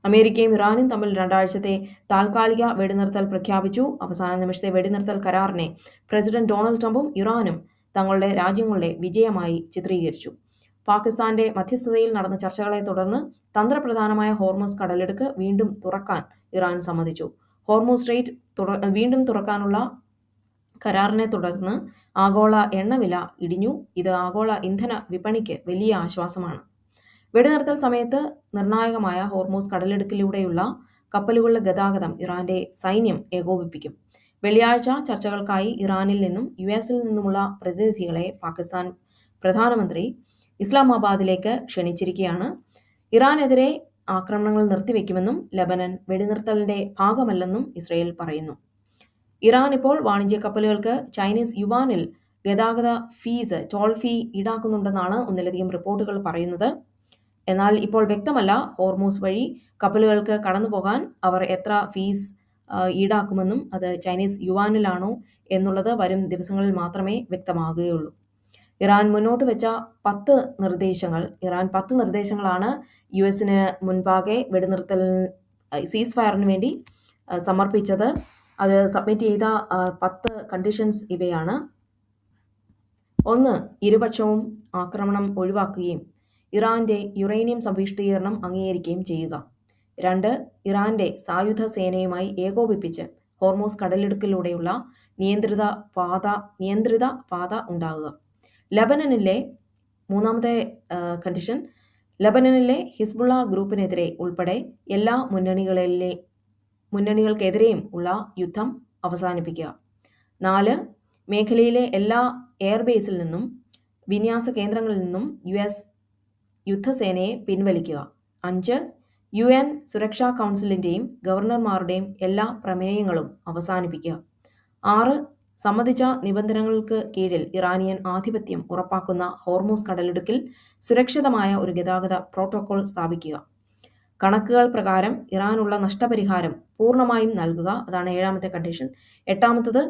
അമേരിക്കയും ഇറാനും തമ്മിൽ രണ്ടാഴ്ചത്തെ താൽക്കാലിക വെടിനിർത്തൽ പ്രഖ്യാപിച്ചു. അവസാന നിമിഷത്തെ വെടിനിർത്തൽ കരാറിനെ പ്രസിഡന്റ് ഡൊണാൾഡ് ട്രംപും ഇറാനും തങ്ങളുടെ രാജ്യങ്ങളുടെ വിജയമായി ചിത്രീകരിച്ചു. പാകിസ്ഥാന്റെ മധ്യസ്ഥതയിൽ നടന്ന ചർച്ചകളെ തുടർന്ന് തന്ത്രപ്രധാനമായ ഹോർമുസ് കടലിടുക്ക് വീണ്ടും തുറക്കാൻ ഇറാൻ സമ്മതിച്ചു. ഹോർമുസ് സ്ട്രെയിറ്റ് വീണ്ടും തുറക്കാനുള്ള കരാറിനെ തുടർന്ന് ആഗോള എണ്ണവില ഇടിഞ്ഞു. ഇത് ആഗോള ഇന്ധന വിപണിക്ക് വലിയ ആശ്വാസമാണ്. വെടിനിർത്തൽ സമയത്ത് നിർണായകമായ ഹോർമുസ് കടലിടുക്കിലൂടെയുള്ള കപ്പലുകളുടെ ഗതാഗതം ഇറാന്റെ സൈന്യം ഏകോപിപ്പിക്കും. വെള്ളിയാഴ്ച ചർച്ചകൾക്കായി ഇറാനിൽ നിന്നും യുഎസിൽ നിന്നുമുള്ള പ്രതിനിധികളെ പാകിസ്ഥാൻ പ്രധാനമന്ത്രി ഇസ്ലാമാബാദിലേക്ക് ക്ഷണിച്ചിരിക്കുകയാണ്. ഇറാനെതിരെ ആക്രമണങ്ങൾ നിർത്തിവെക്കുമെന്നും ലബനൻ വെടിനിർത്തലിന്റെ ഭാഗമല്ലെന്നും ഇസ്രയേൽ പറയുന്നു. ഇറാൻ ഇപ്പോൾ വാണിജ്യ കപ്പലുകൾക്ക് ചൈനീസ് യുവാനിൽ ഗതാഗത ടോൾ ഫീ ഈടാക്കുന്നുണ്ടെന്നാണ് ഒന്നിലധികം റിപ്പോർട്ടുകൾ പറയുന്നത്. എന്നാൽ ഇപ്പോൾ വ്യക്തമല്ല ഹോർമൂസ് വഴി കപ്പലുകൾക്ക് കടന്നുപോകാൻ അവർ എത്ര ഫീസ് ഈടാക്കുമെന്നും അത് ചൈനീസ് യുവാനിലാണോ എന്നുള്ളത് വരും ദിവസങ്ങളിൽ മാത്രമേ വ്യക്തമാകുകയുള്ളൂ. ഇറാൻ മുന്നോട്ട് വെച്ച 10 നിർദ്ദേശങ്ങളാണ് യുഎസിന് മുൻപാകെ വെടിനിർത്തൽ സീസ് ഫയറിന് വേണ്ടി സമർപ്പിച്ചത്. അത് സബ്മിറ്റ് ചെയ്ത 10 കണ്ടീഷൻസ് ഇവയാണ്. 1. ഇരുപക്ഷവും ആക്രമണം ഒഴിവാക്കുകയും ഇറാന്റെ യുറേനിയം സമ്പുഷ്ടീകരണം അംഗീകരിക്കുകയും ചെയ്യുക. 2. ഇറാന്റെ സായുധ സേനയുമായി ഏകോപിപ്പിച്ച് ഹോർമൂസ് കടലിടുക്കിലൂടെയുള്ള നിയന്ത്രിത പാത ഉണ്ടാകുക. മൂന്നാമത്തെ കണ്ടീഷൻ ലബനനിലെ ഹിസ്ബുള്ള ഗ്രൂപ്പിനെതിരെ ഉൾപ്പെടെ എല്ലാ മുന്നണികൾക്കെതിരെയും ഉള്ള യുദ്ധം അവസാനിപ്പിക്കുക. 4. മേഖലയിലെ എല്ലാ എയർബേസിൽ നിന്നും വിന്യാസ കേന്ദ്രങ്ങളിൽ നിന്നും യുഎസ് യുദ്ധസേനയെ പിൻവലിക്കുക. 5. UN സുരക്ഷാ കൗൺസിലിന്റെയും ഗവർണർമാരുടെയും എല്ലാ പ്രമേയങ്ങളും അവസാനിപ്പിക്കുക. 6. സമ്മതിച്ച നിബന്ധനകൾക്ക് കീഴിൽ ഇറാനിയൻ ആധിപത്യം ഉറപ്പാക്കുന്ന ഹോർമൂസ് കടലിടുക്കിൽ സുരക്ഷിതമായ ഒരു ഗതാഗത പ്രോട്ടോകോൾ സ്ഥാപിക്കുക. കണക്കുകൾ പ്രകാരം ഇറാനുള്ള നഷ്ടപരിഹാരം പൂർണ്ണമായും നൽകുക. അതാണ് 7ാമത്തെ കണ്ടീഷൻ. 8ാമത്തത്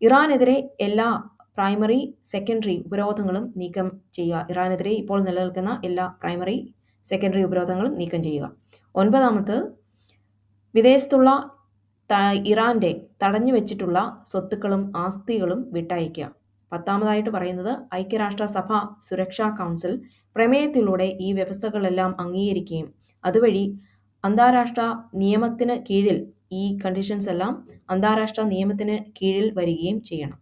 ഇറാനെതിരെ എല്ലാ പ്രൈമറി സെക്കൻഡറി ഉപരോധങ്ങളും നീക്കം ചെയ്യുക. ഇറാനെതിരെ ഇപ്പോൾ നിലനിൽക്കുന്ന എല്ലാ പ്രൈമറി സെക്കൻഡറി ഉപരോധങ്ങളും നീക്കം ചെയ്യുക. 9ാമത് വിദേശത്തുള്ള ഇറാന്റെ തടഞ്ഞു വെച്ചിട്ടുള്ള സ്വത്തുക്കളും ആസ്തികളും വിട്ടയക്കുക. 10ാമതായിട്ട് പറയുന്നത് ഐക്യരാഷ്ട്രസഭ സുരക്ഷാ കൗൺസിൽ പ്രമേയത്തിലൂടെ ഈ വ്യവസ്ഥകളെല്ലാം അംഗീകരിക്കുകയും അതുവഴി അന്താരാഷ്ട്ര നിയമത്തിന് കീഴിൽ ഈ കണ്ടീഷൻസ് എല്ലാം അന്താരാഷ്ട്ര നിയമത്തിന് കീഴിൽ വരികയും ചെയ്യണം.